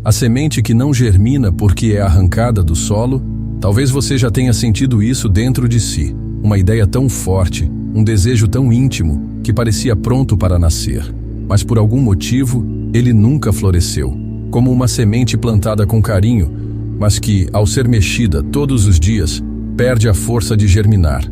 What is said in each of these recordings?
A semente que não germina porque é arrancada do solo. Talvez você já tenha sentido isso dentro de si. Uma ideia tão forte, um desejo tão íntimo, que parecia pronto para nascer. Mas por algum motivo, ele nunca floresceu. Como uma semente plantada com carinho, mas que, ao ser mexida todos os dias, perde a força de germinar.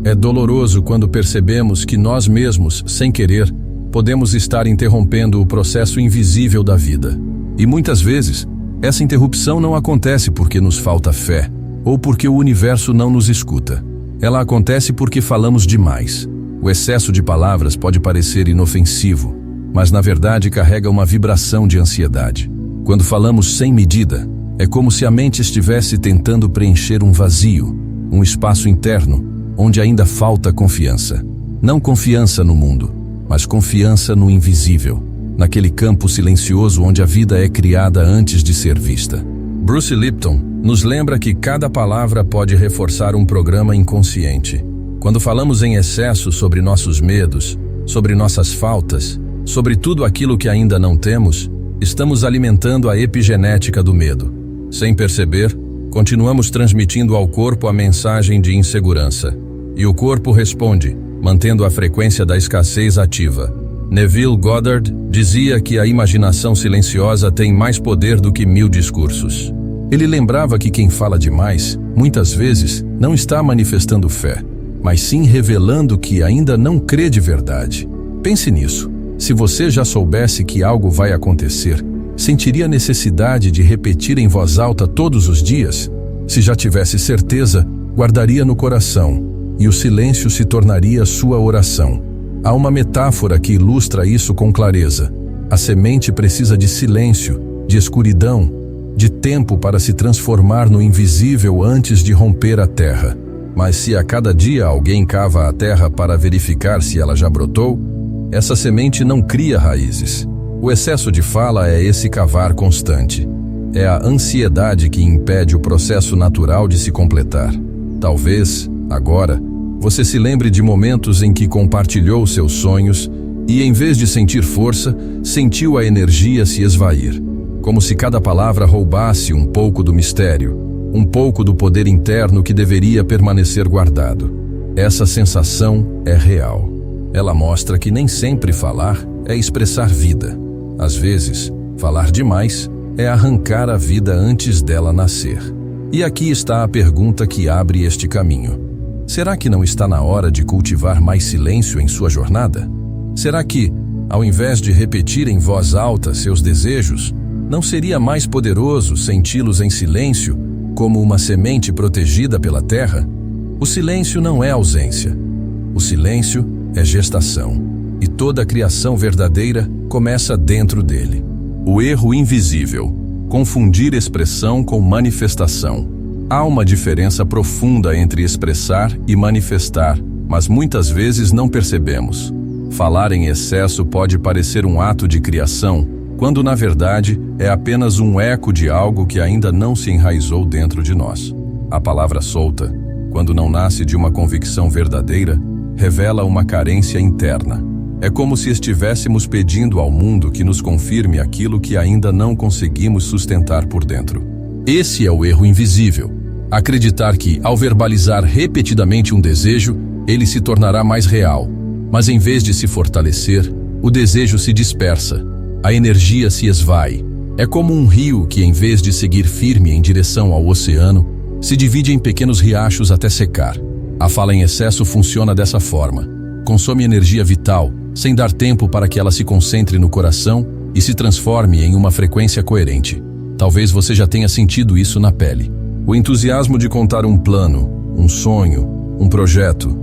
É doloroso quando percebemos que nós mesmos, sem querer, podemos estar interrompendo o processo invisível da vida. E muitas vezes, essa interrupção não acontece porque nos falta fé, ou porque o universo não nos escuta. Ela acontece porque falamos demais. O excesso de palavras pode parecer inofensivo, mas na verdade carrega uma vibração de ansiedade. Quando falamos sem medida, é como se a mente estivesse tentando preencher um vazio, um espaço interno, onde ainda falta confiança. Não confiança no mundo, mas confiança no invisível, naquele campo silencioso onde a vida é criada antes de ser vista. Bruce Lipton nos lembra que cada palavra pode reforçar um programa inconsciente. Quando falamos em excesso sobre nossos medos, sobre nossas faltas, sobre tudo aquilo que ainda não temos, estamos alimentando a epigenética do medo. Sem perceber, continuamos transmitindo ao corpo a mensagem de insegurança. E o corpo responde, mantendo a frequência da escassez ativa. Neville Goddard dizia que a imaginação silenciosa tem mais poder do que 1000 discursos. Ele lembrava que quem fala demais, muitas vezes, não está manifestando fé, mas sim revelando que ainda não crê de verdade. Pense nisso. Se você já soubesse que algo vai acontecer, sentiria necessidade de repetir em voz alta todos os dias? Se já tivesse certeza, guardaria no coração, e o silêncio se tornaria sua oração. Há uma metáfora que ilustra isso com clareza. A semente precisa de silêncio, de escuridão, de tempo para se transformar no invisível antes de romper a terra. Mas se a cada dia alguém cava a terra para verificar se ela já brotou, essa semente não cria raízes. O excesso de fala é esse cavar constante. É a ansiedade que impede o processo natural de se completar. Talvez, agora, você se lembre de momentos em que compartilhou seus sonhos e, em vez de sentir força, sentiu a energia se esvair. Como se cada palavra roubasse um pouco do mistério, um pouco do poder interno que deveria permanecer guardado. Essa sensação é real. Ela mostra que nem sempre falar é expressar vida. Às vezes, falar demais é arrancar a vida antes dela nascer. E aqui está a pergunta que abre este caminho. Será que não está na hora de cultivar mais silêncio em sua jornada? Será que, ao invés de repetir em voz alta seus desejos, não seria mais poderoso senti-los em silêncio, como uma semente protegida pela terra? O silêncio não é ausência. O silêncio é gestação. E toda a criação verdadeira começa dentro dele. O erro invisível. Confundir expressão com manifestação. Há uma diferença profunda entre expressar e manifestar, mas muitas vezes não percebemos. Falar em excesso pode parecer um ato de criação, quando na verdade é apenas um eco de algo que ainda não se enraizou dentro de nós. A palavra solta, quando não nasce de uma convicção verdadeira, revela uma carência interna. É como se estivéssemos pedindo ao mundo que nos confirme aquilo que ainda não conseguimos sustentar por dentro. Esse é o erro invisível. Acreditar que, ao verbalizar repetidamente um desejo, ele se tornará mais real. Mas em vez de se fortalecer, o desejo se dispersa. A energia se esvai. É como um rio que, em vez de seguir firme em direção ao oceano, se divide em pequenos riachos até secar. A fala em excesso funciona dessa forma. Consome energia vital, sem dar tempo para que ela se concentre no coração e se transforme em uma frequência coerente. Talvez você já tenha sentido isso na pele. O entusiasmo de contar um plano, um sonho, um projeto.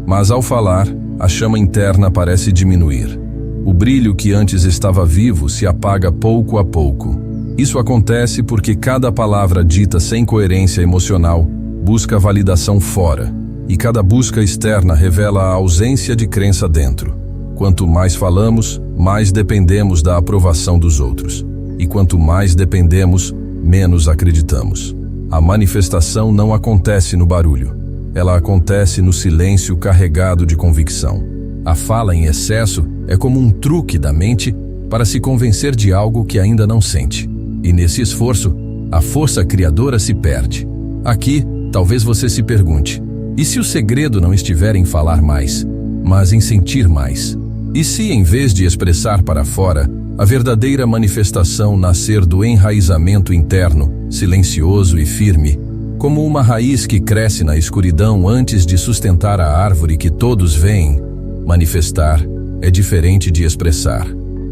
Mas ao falar, a chama interna parece diminuir. O brilho que antes estava vivo se apaga pouco a pouco. Isso acontece porque cada palavra dita sem coerência emocional busca validação fora, e cada busca externa revela a ausência de crença dentro. Quanto mais falamos, mais dependemos da aprovação dos outros. E quanto mais dependemos, menos acreditamos. A manifestação não acontece no barulho. Ela acontece no silêncio carregado de convicção. A fala em excesso é como um truque da mente para se convencer de algo que ainda não sente. E nesse esforço, a força criadora se perde. Aqui, talvez você se pergunte: e se o segredo não estiver em falar mais, mas em sentir mais? E se, em vez de expressar para fora, a verdadeira manifestação nascer do enraizamento interno, silencioso e firme, como uma raiz que cresce na escuridão antes de sustentar a árvore que todos veem? Manifestar é diferente de expressar.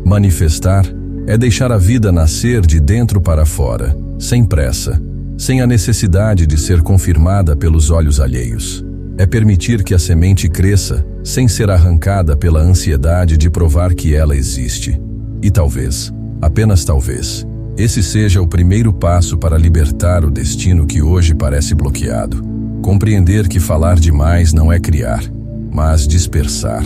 Manifestar é deixar a vida nascer de dentro para fora, sem pressa, sem a necessidade de ser confirmada pelos olhos alheios. É permitir que a semente cresça, sem ser arrancada pela ansiedade de provar que ela existe. E talvez, apenas talvez, esse seja o primeiro passo para libertar o destino que hoje parece bloqueado. Compreender que falar demais não é criar, mas dispersar.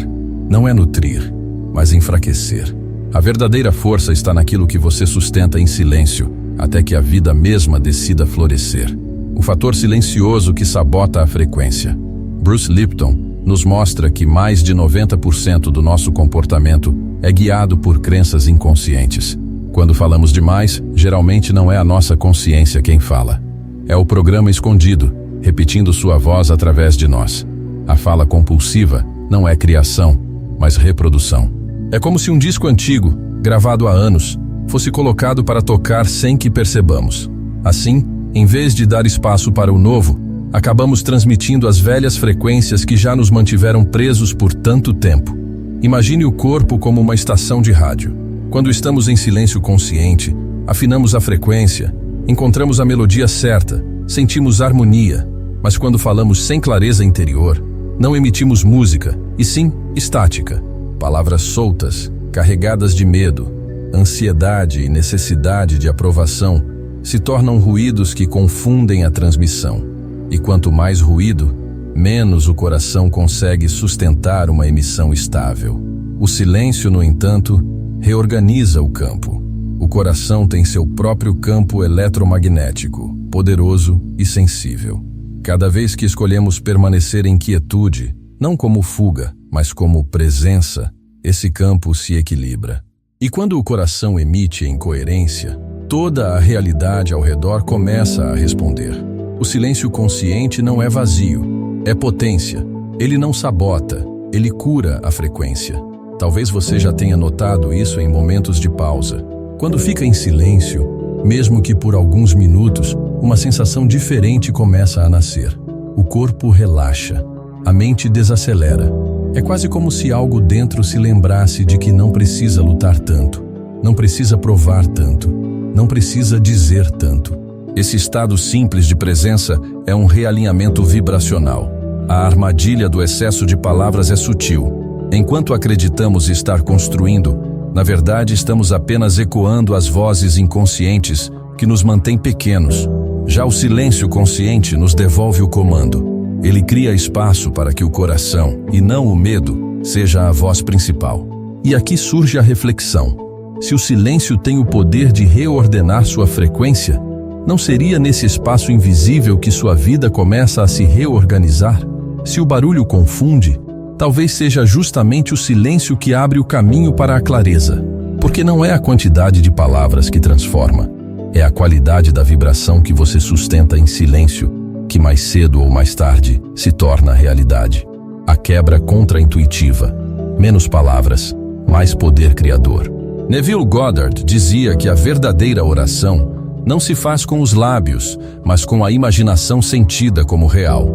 Não é nutrir, mas enfraquecer. A verdadeira força está naquilo que você sustenta em silêncio, até que a vida mesma decida florescer. O fator silencioso que sabota a frequência. Bruce Lipton nos mostra que mais de 90% do nosso comportamento é guiado por crenças inconscientes. Quando falamos demais, geralmente não é a nossa consciência quem fala. É o programa escondido, repetindo sua voz através de nós. A fala compulsiva não é criação, mas reprodução. É como se um disco antigo, gravado há anos, fosse colocado para tocar sem que percebamos. Assim, em vez de dar espaço para o novo, acabamos transmitindo as velhas frequências que já nos mantiveram presos por tanto tempo. Imagine o corpo como uma estação de rádio. Quando estamos em silêncio consciente, afinamos a frequência, encontramos a melodia certa, sentimos harmonia, mas quando falamos sem clareza interior, não emitimos música, e sim estática. Palavras soltas, carregadas de medo, ansiedade e necessidade de aprovação se tornam ruídos que confundem a transmissão. E quanto mais ruído, menos o coração consegue sustentar uma emissão estável. O silêncio, no entanto, reorganiza o campo. O coração tem seu próprio campo eletromagnético, poderoso e sensível. Cada vez que escolhemos permanecer em quietude, não como fuga, mas como presença, esse campo se equilibra. E quando o coração emite em coerência, toda a realidade ao redor começa a responder. O silêncio consciente não é vazio, é potência. Ele não sabota, ele cura a frequência. Talvez você já tenha notado isso em momentos de pausa. Quando fica em silêncio, mesmo que por alguns minutos, uma sensação diferente começa a nascer. O corpo relaxa, a mente desacelera. É quase como se algo dentro se lembrasse de que não precisa lutar tanto, não precisa provar tanto, não precisa dizer tanto. Esse estado simples de presença é um realinhamento vibracional. A armadilha do excesso de palavras é sutil. Enquanto acreditamos estar construindo, na verdade estamos apenas ecoando as vozes inconscientes que nos mantêm pequenos. Já o silêncio consciente nos devolve o comando. Ele cria espaço para que o coração, e não o medo, seja a voz principal. E aqui surge a reflexão. Se o silêncio tem o poder de reordenar sua frequência, não seria nesse espaço invisível que sua vida começa a se reorganizar? Se o barulho confunde, talvez seja justamente o silêncio que abre o caminho para a clareza. Porque não é a quantidade de palavras que transforma, é a qualidade da vibração que você sustenta em silêncio, que mais cedo ou mais tarde se torna realidade. A quebra contra-intuitiva. Menos palavras, mais poder criador. Neville Goddard dizia que a verdadeira oração não se faz com os lábios, mas com a imaginação sentida como real.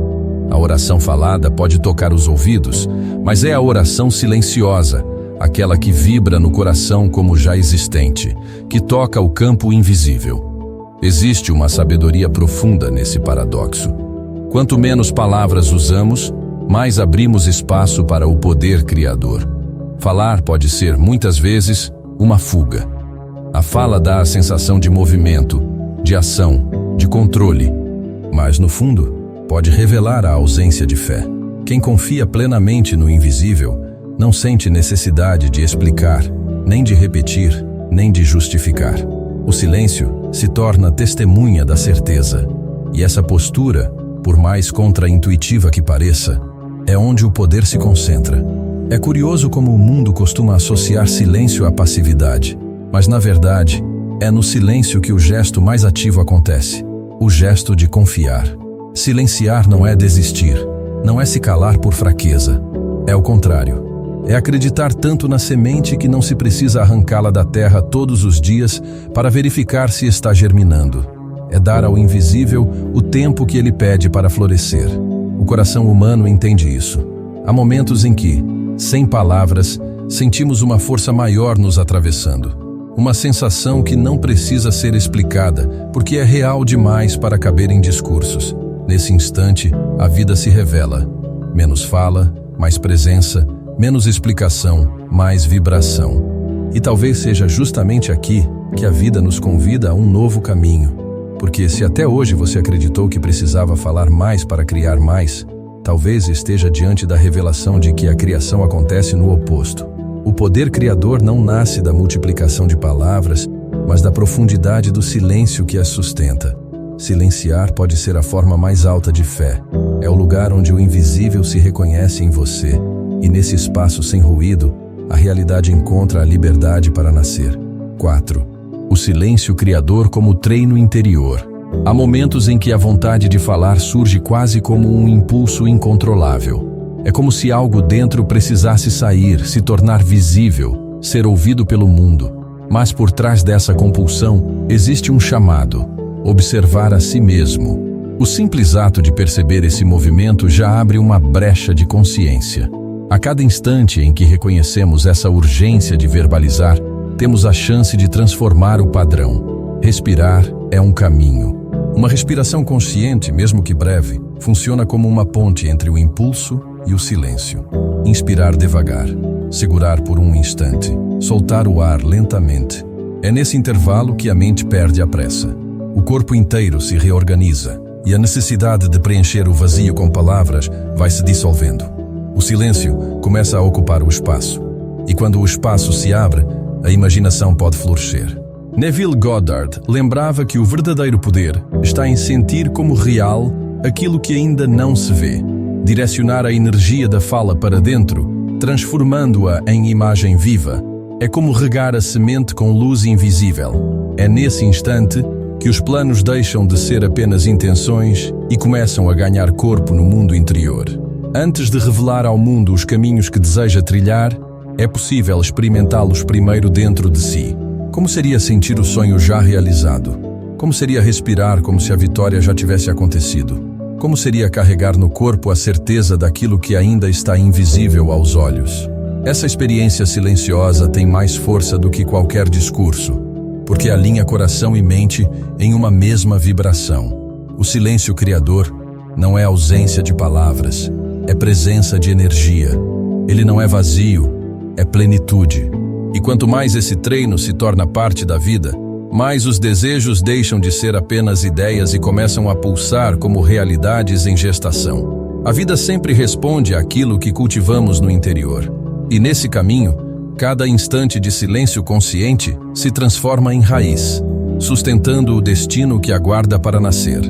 A oração falada pode tocar os ouvidos, mas é a oração silenciosa, aquela que vibra no coração como já existente, que toca o campo invisível. Existe uma sabedoria profunda nesse paradoxo. Quanto menos palavras usamos, mais abrimos espaço para o poder criador. Falar pode ser, muitas vezes, uma fuga. A fala dá a sensação de movimento, de ação, de controle, mas, no fundo, pode revelar a ausência de fé. Quem confia plenamente no invisível não sente necessidade de explicar, nem de repetir, nem de justificar. O silêncio se torna testemunha da certeza, e essa postura, por mais contra-intuitiva que pareça, é onde o poder se concentra. É curioso como o mundo costuma associar silêncio à passividade, mas na verdade, É no silêncio que o gesto mais ativo acontece. O gesto de confiar. Silenciar não é desistir. Não é se calar por fraqueza. É o contrário. É acreditar tanto na semente que não se precisa arrancá-la da terra todos os dias para verificar se está germinando. É dar ao invisível o tempo que ele pede para florescer. O coração humano entende isso. Há momentos em que, sem palavras, sentimos uma força maior nos atravessando. Uma sensação que não precisa ser explicada, porque é real demais para caber em discursos. Nesse instante, a vida se revela. Menos fala, mais presença, menos explicação, mais vibração. E talvez seja justamente aqui que a vida nos convida a um novo caminho. Porque se até hoje você acreditou que precisava falar mais para criar mais, talvez esteja diante da revelação de que a criação acontece no oposto. O poder criador não nasce da multiplicação de palavras, mas da profundidade do silêncio que as sustenta. Silenciar pode ser a forma mais alta de fé. É o lugar onde o invisível se reconhece em você. E nesse espaço sem ruído, a realidade encontra a liberdade para nascer. 4. O silêncio criador como treino interior. Há momentos em que a vontade de falar surge quase como um impulso incontrolável. É como se algo dentro precisasse sair, se tornar visível, ser ouvido pelo mundo. Mas por trás dessa compulsão existe um chamado: observar a si mesmo. O simples ato de perceber esse movimento já abre uma brecha de consciência. A cada instante em que reconhecemos essa urgência de verbalizar, temos a chance de transformar o padrão. Respirar é um caminho. Uma respiração consciente, mesmo que breve, funciona como uma ponte entre o impulso e o silêncio. Inspirar devagar, segurar por um instante, soltar o ar lentamente. É nesse intervalo que a mente perde a pressa. O corpo inteiro se reorganiza e a necessidade de preencher o vazio com palavras vai se dissolvendo. O silêncio começa a ocupar o espaço. E quando o espaço se abre, a imaginação pode florescer. Neville Goddard lembrava que o verdadeiro poder está em sentir como real aquilo que ainda não se vê. Direcionar a energia da fala para dentro, transformando-a em imagem viva, é como regar a semente com luz invisível. É nesse instante que os planos deixam de ser apenas intenções e começam a ganhar corpo no mundo interior. Antes de revelar ao mundo os caminhos que deseja trilhar, é possível experimentá-los primeiro dentro de si. Como seria sentir o sonho já realizado? Como seria respirar como se a vitória já tivesse acontecido? Como seria carregar no corpo a certeza daquilo que ainda está invisível aos olhos? Essa experiência silenciosa tem mais força do que qualquer discurso, porque alinha coração e mente em uma mesma vibração. O silêncio criador não é ausência de palavras, é presença de energia. Ele não é vazio, é plenitude. E quanto mais esse treino se torna parte da vida, mais os desejos deixam de ser apenas ideias e começam a pulsar como realidades em gestação. A vida sempre responde àquilo que cultivamos no interior. E nesse caminho, cada instante de silêncio consciente se transforma em raiz, sustentando o destino que aguarda para nascer.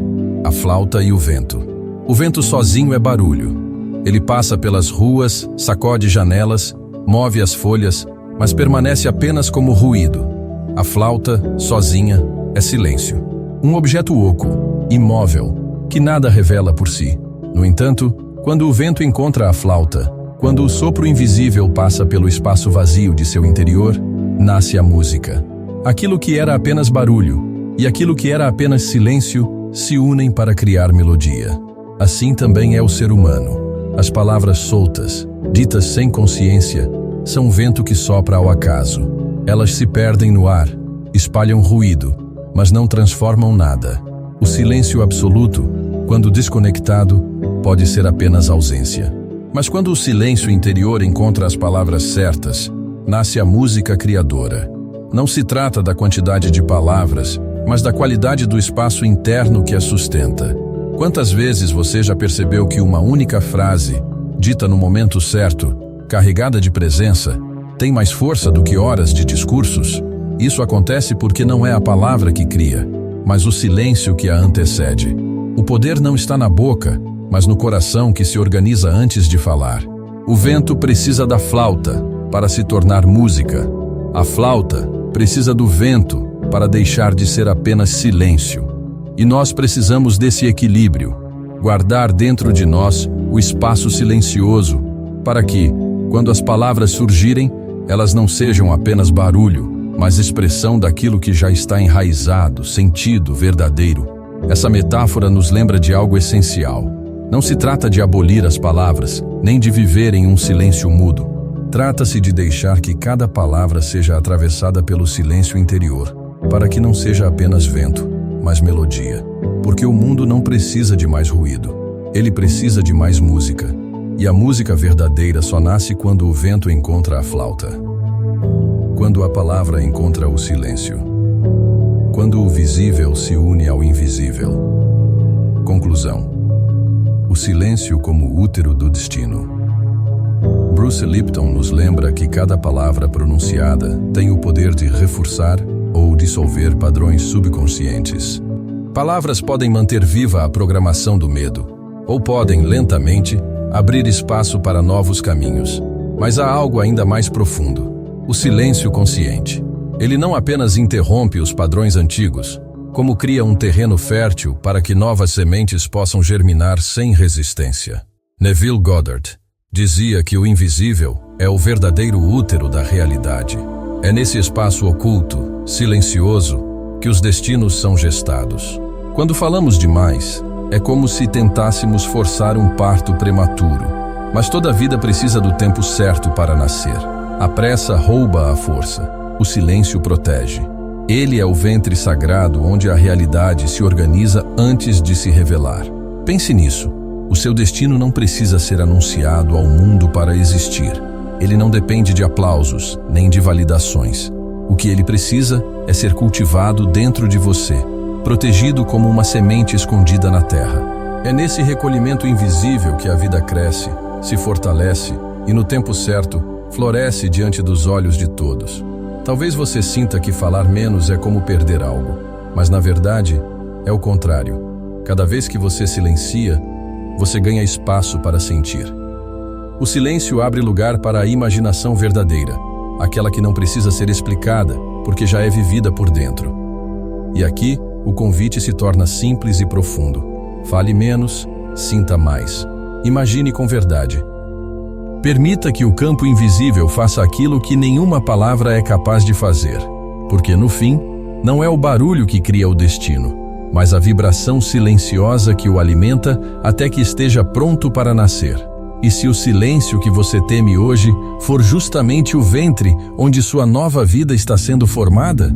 A flauta e o vento. O vento sozinho é barulho. Ele passa pelas ruas, sacode janelas, move as folhas, mas permanece apenas como ruído. A flauta, sozinha, é silêncio. Um objeto oco, imóvel, que nada revela por si. No entanto, quando o vento encontra a flauta, quando o sopro invisível passa pelo espaço vazio de seu interior, nasce a música. Aquilo que era apenas barulho e aquilo que era apenas silêncio se unem para criar melodia. Assim também é o ser humano. As palavras soltas, ditas sem consciência, são um vento que sopra ao acaso. Elas se perdem no ar, espalham ruído, mas não transformam nada. O silêncio absoluto, quando desconectado, pode ser apenas ausência. Mas quando o silêncio interior encontra as palavras certas, nasce a música criadora. Não se trata da quantidade de palavras, mas da qualidade do espaço interno que as sustenta. Quantas vezes você já percebeu que uma única frase, dita no momento certo, carregada de presença, tem mais força do que horas de discursos? Isso acontece porque não é a palavra que cria, mas o silêncio que a antecede. O poder não está na boca, mas no coração que se organiza antes de falar. O vento precisa da flauta para se tornar música. A flauta precisa do vento para deixar de ser apenas silêncio. E nós precisamos desse equilíbrio, guardar dentro de nós o espaço silencioso, para que, quando as palavras surgirem, elas não sejam apenas barulho, mas expressão daquilo que já está enraizado, sentido, verdadeiro. Essa metáfora nos lembra de algo essencial. Não se trata de abolir as palavras, nem de viver em um silêncio mudo. Trata-se de deixar que cada palavra seja atravessada pelo silêncio interior, para que não seja apenas vento, mas melodia. Porque o mundo não precisa de mais ruído. Ele precisa de mais música. E a música verdadeira só nasce quando o vento encontra a flauta. Quando a palavra encontra o silêncio. Quando o visível se une ao invisível. Conclusão. O silêncio como útero do destino. Bruce Lipton nos lembra que cada palavra pronunciada tem o poder de reforçar ou dissolver padrões subconscientes. Palavras podem manter viva a programação do medo, ou podem, lentamente, abrir espaço para novos caminhos. Mas há algo ainda mais profundo: o silêncio consciente. Ele não apenas interrompe os padrões antigos, como cria um terreno fértil para que novas sementes possam germinar sem resistência. Neville Goddard dizia que o invisível é o verdadeiro útero da realidade. É nesse espaço oculto, silencioso, que os destinos são gestados. Quando falamos demais, é como se tentássemos forçar um parto prematuro. Mas toda vida precisa do tempo certo para nascer. A pressa rouba a força. O silêncio protege. Ele é o ventre sagrado onde a realidade se organiza antes de se revelar. Pense nisso. O seu destino não precisa ser anunciado ao mundo para existir. Ele não depende de aplausos, nem de validações. O que ele precisa é ser cultivado dentro de você, protegido como uma semente escondida na terra. É nesse recolhimento invisível que a vida cresce, se fortalece e, no tempo certo, floresce diante dos olhos de todos. Talvez você sinta que falar menos é como perder algo, mas na verdade é o contrário. Cada vez que você silencia, você ganha espaço para sentir. O silêncio abre lugar para a imaginação verdadeira, aquela que não precisa ser explicada, porque já é vivida por dentro. E aqui, o convite se torna simples e profundo. Fale menos, sinta mais. Imagine com verdade. Permita que o campo invisível faça aquilo que nenhuma palavra é capaz de fazer, porque no fim, não é o barulho que cria o destino, mas a vibração silenciosa que o alimenta até que esteja pronto para nascer. E se o silêncio que você teme hoje for justamente o ventre onde sua nova vida está sendo formada,